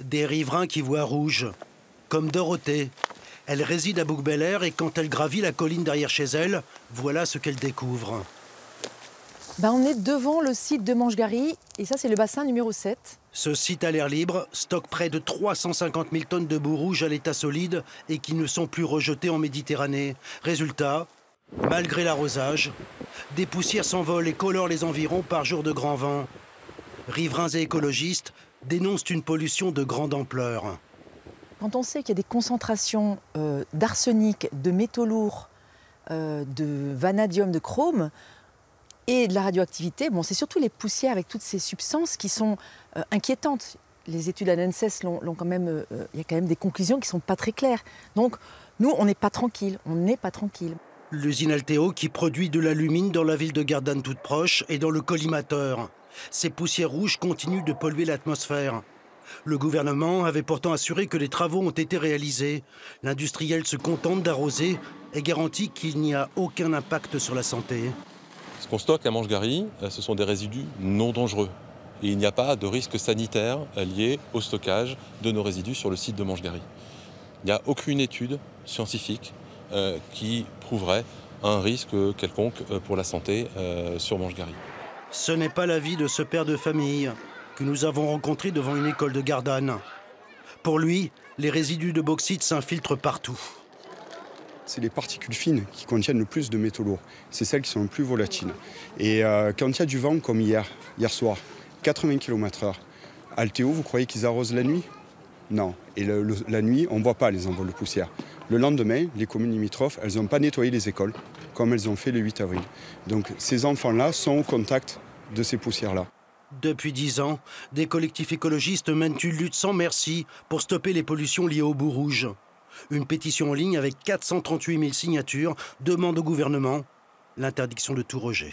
Des riverains qui voient rouge, comme Dorothée. Elle réside à Bouc-Bel-Air et quand elle gravit la colline derrière chez elle, voilà ce qu'elle découvre. On est devant le site de Manche-Gary et ça c'est le bassin numéro 7. Ce site à l'air libre stocke près de 350 000 tonnes de boue rouge à l'état solide et qui ne sont plus rejetées en Méditerranée. Résultat, malgré l'arrosage, des poussières s'envolent et colorent les environs par jour de grand vent. Riverains et écologistes dénoncent une pollution de grande ampleur. Quand on sait qu'il y a des concentrations d'arsenic, de métaux lourds, de vanadium, de chrome et de la radioactivité, c'est surtout les poussières avec toutes ces substances qui sont inquiétantes. Les études à l'ANSES l'ont quand même, il y a quand même des conclusions qui ne sont pas très claires. Donc nous, on n'est pas tranquille, L'usine Alteo qui produit de l'alumine dans la ville de Gardanne toute proche et dans le collimateur. Ces poussières rouges continuent de polluer l'atmosphère. Le gouvernement avait pourtant assuré que les travaux ont été réalisés. L'industriel se contente d'arroser et garantit qu'il n'y a aucun impact sur la santé. Ce qu'on stocke à Manche-Gary, ce sont des résidus non dangereux. Et il n'y a pas de risque sanitaire lié au stockage de nos résidus sur le site de Manche-Gary. Il n'y a aucune étude scientifique qui prouverait un risque quelconque pour la santé sur Manche-Gary. Ce n'est pas l'avis de ce père de famille que nous avons rencontré devant une école de Gardanne. Pour lui, les résidus de bauxite s'infiltrent partout. C'est les particules fines qui contiennent le plus de métaux lourds. C'est celles qui sont le plus volatiles. Et quand il y a du vent, comme hier soir, 80 km/h, Alteo, vous croyez qu'ils arrosent la nuit? Non. Et la nuit, on ne voit pas les envols de poussière. Le lendemain, les communes limitrophes, elles n'ont pas nettoyé les écoles, comme elles ont fait le 8 avril. Donc ces enfants-là sont au contact de ces poussières-là. Depuis 10 ans, des collectifs écologistes mènent une lutte sans merci pour stopper les pollutions liées aux boues rouges. Une pétition en ligne avec 438 000 signatures demande au gouvernement l'interdiction de tout rejet.